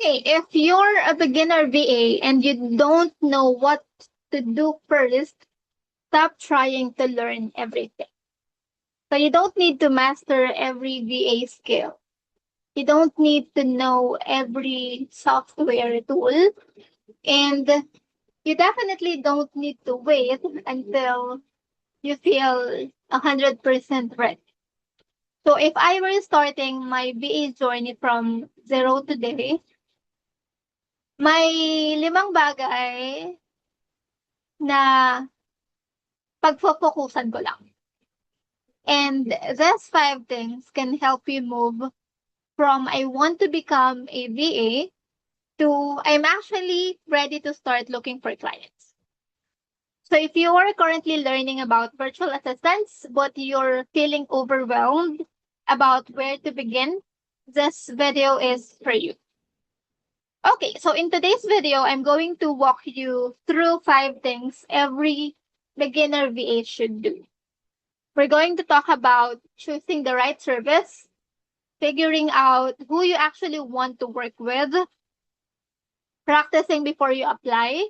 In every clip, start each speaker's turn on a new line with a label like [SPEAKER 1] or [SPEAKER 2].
[SPEAKER 1] Okay, if you're a beginner VA and you don't know what to do first, stop trying to learn everything. So you don't need to master every VA skill. You don't need to know every software tool. And you definitely don't need to wait until you feel 100% ready. So if I were starting my VA journey from zero today, may limang bagay na pagfofokusan ko lang. And these 5 things can help you move from I want to become a VA to I'm actually ready to start looking for clients. So if you are currently learning about virtual assistants, but you're feeling overwhelmed about where to begin, this video is for you. Okay, so in today's video, I'm going to walk you through 5 things every beginner VA should do. We're going to talk about choosing the right service, figuring out who you actually want to work with, practicing before you apply,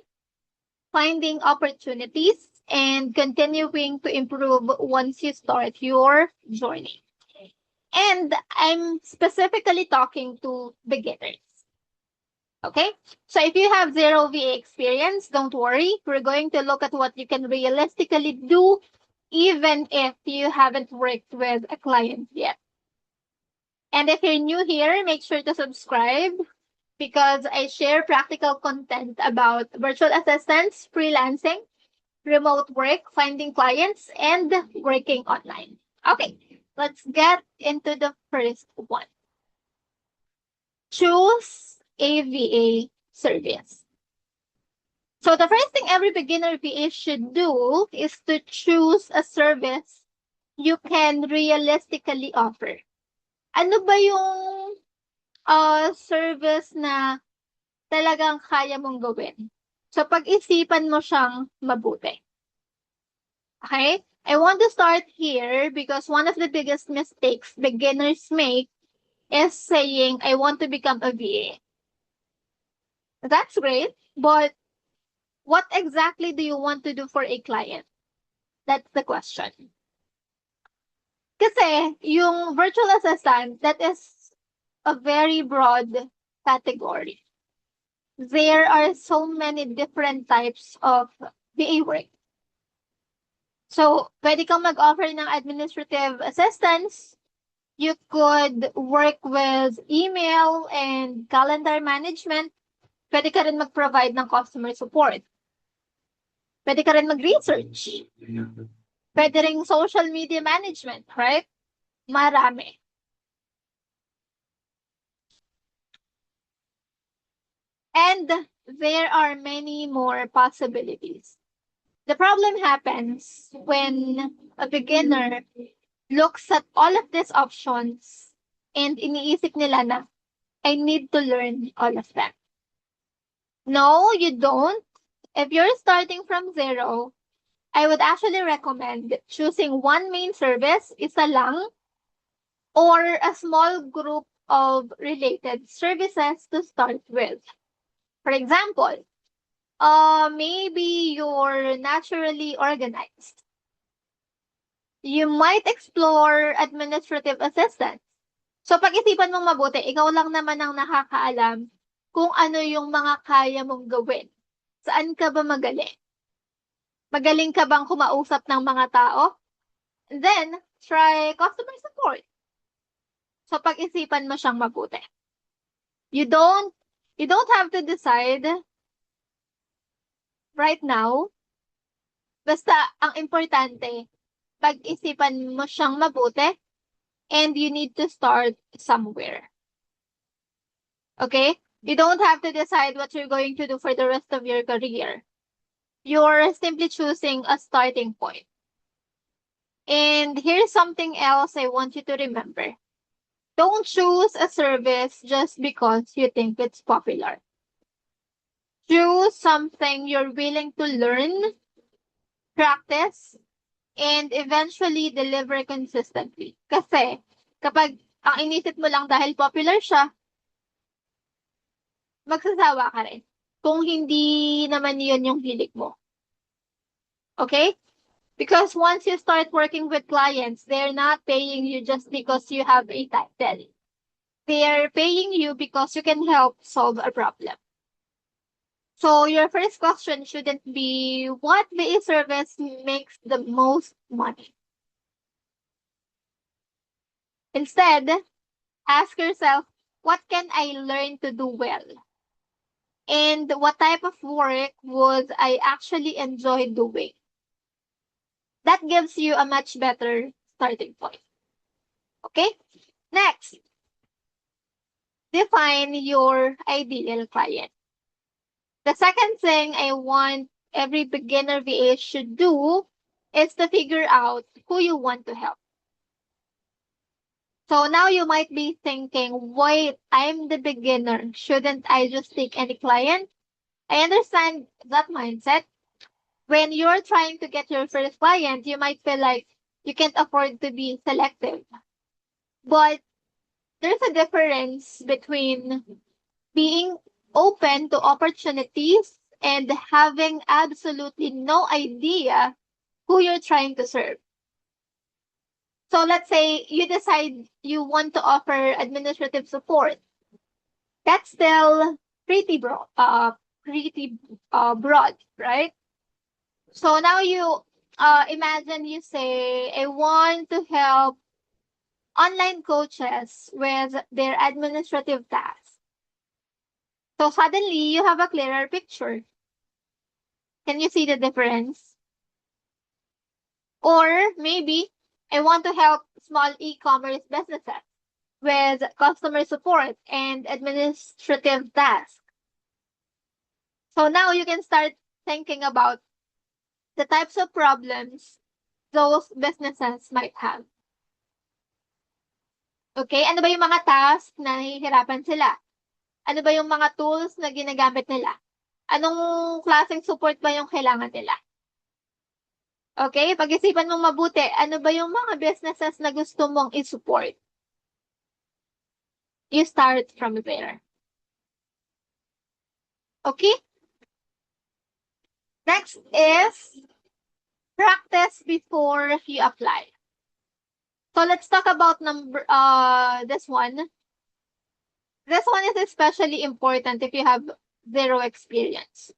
[SPEAKER 1] finding opportunities, and continuing to improve once you start your journey. And I'm specifically talking to beginners. Okay? So if you have zero VA experience, don't worry. We're going to look at what you can realistically do even if you haven't worked with a client yet. And if you're new here, make sure to subscribe because I share practical content about virtual assistants, freelancing, remote work, finding clients, and working online. Okay, let's get into the first one. Choose a VA service. So the first thing every beginner VA should do is to choose a service you can realistically offer. Ano ba yung service na talagang kaya mong gawin? So pag-isipan mo siyang mabuti. Okay? I want to start here because one of the biggest mistakes beginners make is saying, I want to become a VA. That's great, but what exactly do you want to do for a client? That's the question. Kasi yung virtual assistant, that is a very broad category. There are so many different types of VA work. So, pwede kang mag-offer ng administrative assistance. You could work with email and calendar management. Pwede ka rin mag-provide ng customer support. Pwede ka rin mag-research. Pwede rin social media management, right? Marami. And there are many more possibilities. The problem happens when a beginner looks at all of these options and iniisip nila na, I need to learn all of them. No, you don't. If you're starting from zero, I would actually recommend choosing one main service, isa lang, or a small group of related services to start with. For example, maybe you're naturally organized. You might explore administrative assistance. So pag-isipan mong mabuti, ikaw lang naman ang nakakaalam kung ano yung mga kaya mong gawin. Saan ka ba magaling? Magaling ka bang kumausap ng mga tao? Then, try customer support. So pag-isipan mo siyang mabuti. You don't have to decide right now. Basta ang importante, pag-isipan mo siyang mabuti and you need to start somewhere. Okay? You don't have to decide what you're going to do for the rest of your career. You're simply choosing a starting point. And here's something else I want you to remember. Don't choose a service just because you think it's popular. Choose something you're willing to learn, practice, and eventually deliver consistently. Kasi kapag ang inisip mo lang dahil popular siya, magsasawa ka rin. Kung hindi naman yun yung hilig mo. Okay? Because once you start working with clients, they're not paying you just because you have a title. They're paying you because you can help solve a problem. So your first question shouldn't be what VA service makes the most money. Instead, ask yourself, what can I learn to do well? And what type of work would I actually enjoy doing? That gives you a much better starting point. Okay? Next, define your ideal client. The second thing I want every beginner VA should do is to figure out who you want to help. So now you might be thinking, wait, I'm the beginner. Shouldn't I just take any client? I understand that mindset. When you're trying to get your first client, you might feel like you can't afford to be selective. But there's a difference between being open to opportunities and having absolutely no idea who you're trying to serve. So let's say you decide you want to offer administrative support. That's still pretty broad, right? So now you imagine you say, I want to help online coaches with their administrative tasks. So suddenly you have a clearer picture. Can you see the difference? Or maybe I want to help small e-commerce businesses with customer support and administrative tasks. So now you can start thinking about the types of problems those businesses might have. Okay, ano ba yung mga tasks na nahihirapan sila? Ano ba yung mga tools na ginagamit nila? Anong klaseng support ba yung kailangan nila? Okay, pag-isipan mong mabuti, ano ba yung mga businesses na gusto mong i-support? You start from there. Okay? Next is practice before you apply. So let's talk about this one. This one is especially important if you have zero experience.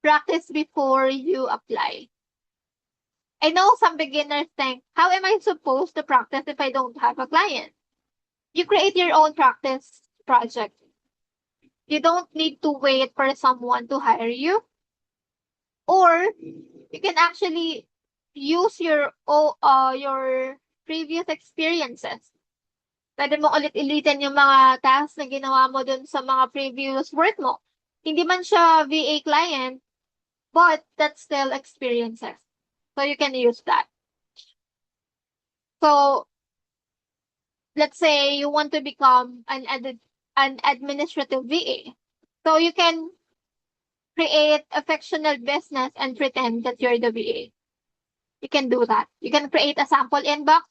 [SPEAKER 1] Practice before you apply. I know some beginners think, how am I supposed to practice if I don't have a client? You create your own practice project. You don't need to wait for someone to hire you. Or you can actually use your previous experiences. Pwede mo ulit-ulitin yung mga tasks na ginawa mo dun sa mga previous work mo. Hindi man siya VA client, but that's still experiences. So you can use that. So let's say you want to become an administrative VA. So you can create a fictional business and pretend that you're the VA. You can do that. You can create a sample inbox.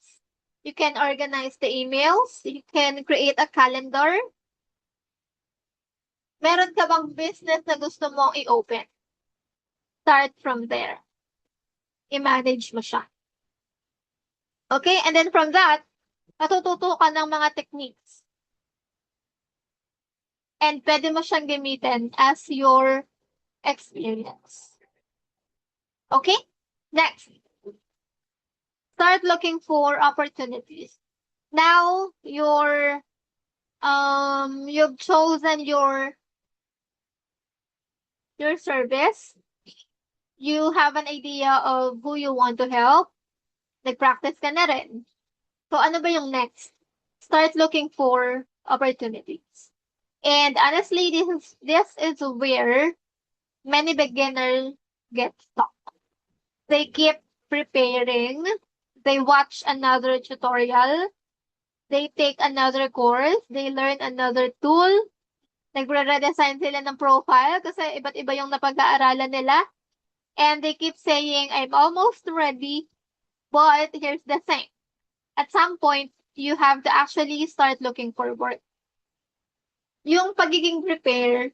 [SPEAKER 1] You can organize the emails. You can create a calendar. Meron ka bang business na gusto mong i-open? Start from there. I-manage mo siya. Okay? And then from that, natututo ka ng mga techniques. And pwede mo siyang gamitin as your experience. Okay? Next. Start looking for opportunities. Now you've chosen your service. You have an idea of who you want to help. Nag-practice ka na rin. So ano ba yung next? Start looking for opportunities. And honestly, this is where many beginners get stuck. They keep preparing. They watch another tutorial. They take another course. They learn another tool. Nagre-redesign sila ng profile kasi iba't iba yung napag-aaralan nila. And they keep saying, I'm almost ready. But here's the thing. At some point, you have to actually start looking for work. Yung pagiging prepare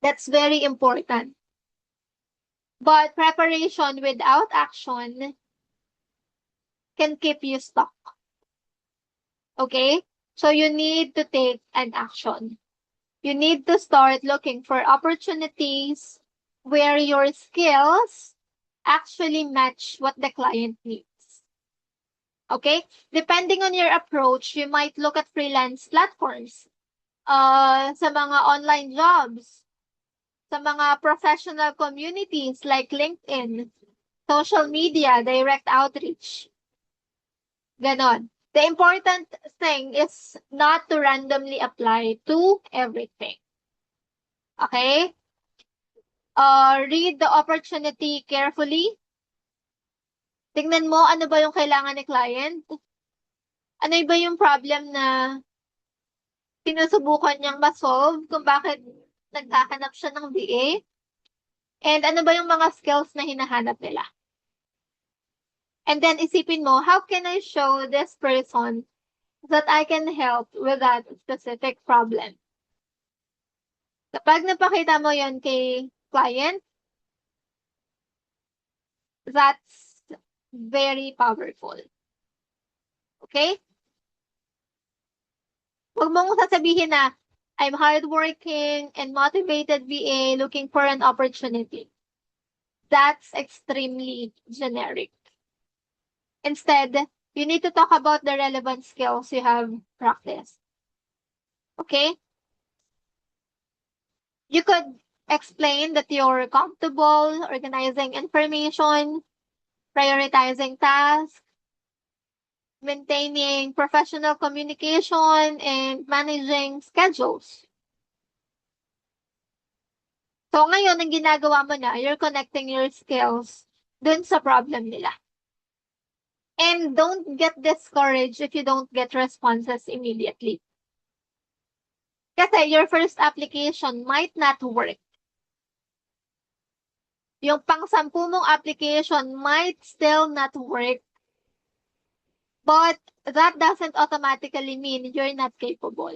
[SPEAKER 1] That's very important. But preparation without action can keep you stuck. Okay? So you need to take an action. You need to start looking for opportunities where your skills actually match what the client needs. Okay? Depending on your approach, you might look at freelance platforms, sa mga online jobs, sa mga professional communities like LinkedIn, social media, direct outreach. Ganon. The important thing is not to randomly apply to everything. Okay? Read the opportunity carefully. Tingnan mo ano ba yung kailangan ni client. Ano ba yung problem na sinusubukan niyang ma-solve kung bakit naghahanap siya ng VA. And ano ba yung mga skills na hinahanap nila. And then isipin mo, how can I show this person that I can help with that specific problem? Kapag napakita mo yon kay client, that's very powerful. Okay? Huwag mong sasabihin na, I'm hardworking and motivated VA looking for an opportunity. That's extremely generic. Instead, you need to talk about the relevant skills you have practiced. Okay? You could explain that you're comfortable organizing information, prioritizing tasks, maintaining professional communication, and managing schedules. So ngayon, ang ginagawa mo na, you're connecting your skills dun sa problem nila. And don't get discouraged if you don't get responses immediately. Kasi your first application might not work. Yung pang-10 mong application might still not work. But that doesn't automatically mean you're not capable.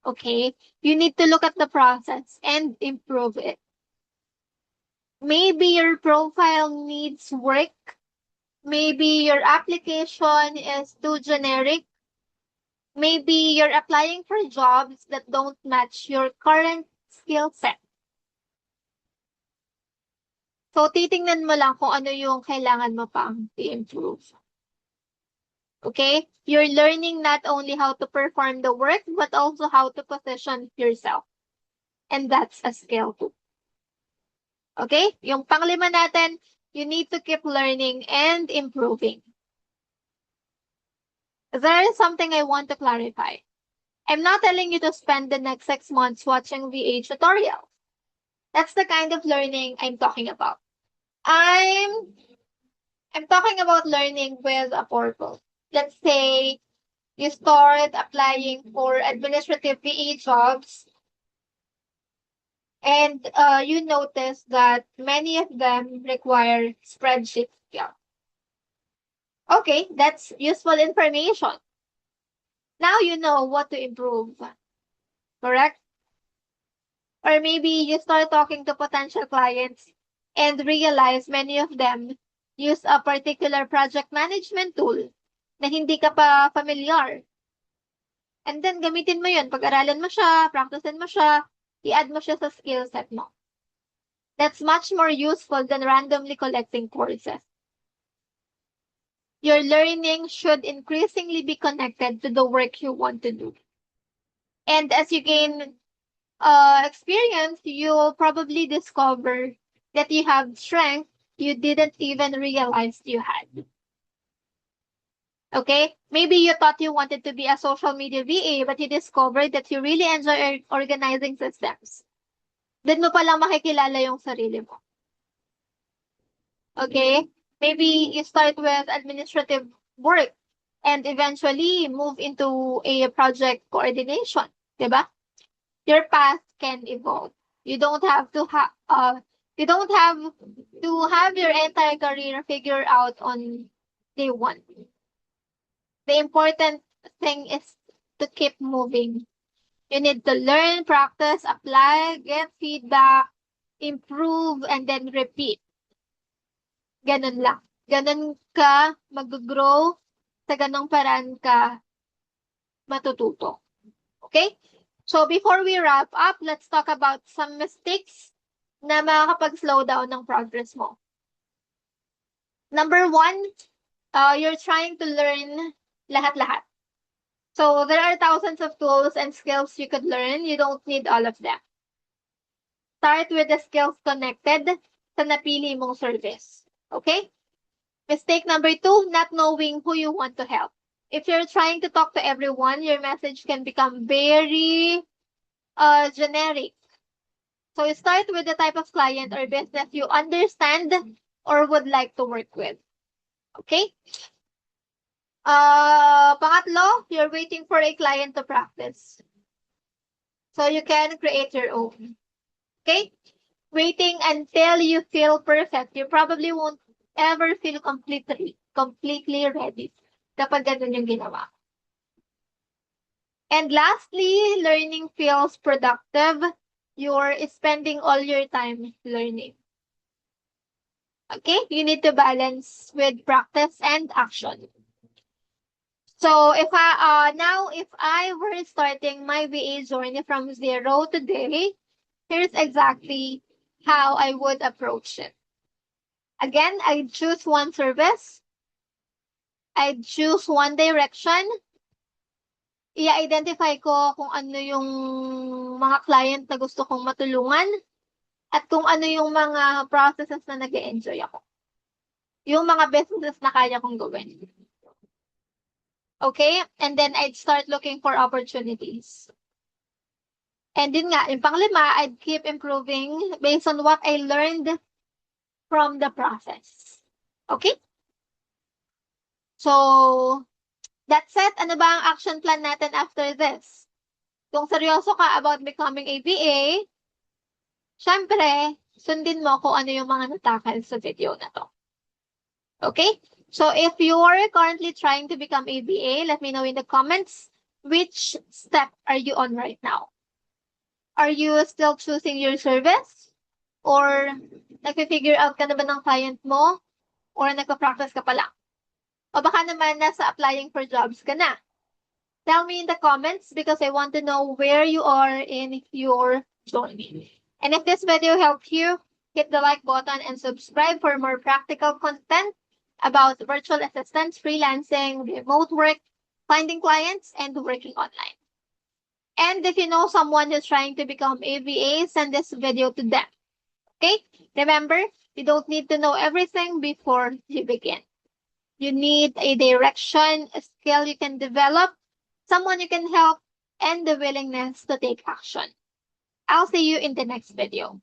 [SPEAKER 1] Okay? You need to look at the process and improve it. Maybe your profile needs work. Maybe your application is too generic. Maybe you're applying for jobs that don't match your current skill set. So, titingnan mo lang kung ano yung kailangan mo pang i-improve. Okay? You're learning not only how to perform the work, but also how to position yourself. And that's a skill too. Okay? Yung panglima natin, you need to keep learning and improving. There is something I want to clarify. I'm not telling you to spend the next 6 months watching VA tutorials. That's the kind of learning I'm talking about. I'm talking about learning with a purpose. Let's say you start applying for administrative VA jobs and you notice that many of them require spreadsheet skills. Okay, that's useful information. Now you know what to improve. Correct? Or maybe you start talking to potential clients and realize many of them use a particular project management tool na hindi ka pa familiar. And then gamitin mo yun. Pag-aralan mo siya, practicein mo siya, i-add mo siya sa skill set mo. That's much more useful than randomly collecting courses. Your learning should increasingly be connected to the work you want to do. And as you gain experience, you'll probably discover that you have strength you didn't even realize you had. Okay? Maybe you thought you wanted to be a social media VA, but you discovered that you really enjoy organizing systems. Doon mo palang makikilala yung sarili mo. Okay? Maybe you start with administrative work and eventually move into a project coordination. Diba? Your path can evolve. You don't have to have your entire career figured out on day one. The important thing is to keep moving You need to learn, practice, apply, get feedback, improve, and then repeat. Ganun lang. Ganun ka mag-grow, sa ganong paraan ka matututo. Okay? So before we wrap up, let's talk about some mistakes na makakapag-slow down ng progress mo. Number one, you're trying to learn lahat-lahat. So there are thousands of tools and skills you could learn. You don't need all of them. Start with the skills connected sa napili mong service. Okay? Mistake number two, not knowing who you want to help. If you're trying to talk to everyone, your message can become very generic. So you start with the type of client or business you understand or would like to work with. Okay? Pangatlo, you're waiting for a client to practice. So you can create your own. Okay? Waiting until you feel perfect. You probably won't ever feel completely ready kapag ganun yung ginawa. And lastly, learning feels productive. You're spending all your time learning. Okay? You need to balance with practice and action. So if I were starting my VA journey from zero today, here's exactly how I would approach it. Again, I choose one service. I choose one direction. I-identify ko kung ano yung mga client na gusto kong matulungan at kung ano yung mga processes na nag-enjoy ako. Yung mga businesses na kaya kong gawin. Okay? And then I'd start looking for opportunities. And yun nga, yung panglima, I'd keep improving based on what I learned from the process. Okay? So, that's it. Ano ba ang action plan natin after this? Kung seryoso ka about becoming a VA, syempre, sundin mo kung ano yung mga natakal sa video na to. Okay? So, if you're currently trying to become a VA, let me know in the comments which step are you on right now. Are you still choosing your service? Or nag-figure out ka na ba ng client mo? Or nagpa-practice ka pa lang? O baka naman nasa applying for jobs ka na? Tell me in the comments because I want to know where you are in your journey. And if this video helped you, hit the like button and subscribe for more practical content about virtual assistants, freelancing, remote work, finding clients, and working online. And if you know someone who's trying to become a VA, send this video to them. Okay? Remember, you don't need to know everything before you begin. You need a direction, a skill you can develop, someone you can help, and the willingness to take action. I'll see you in the next video.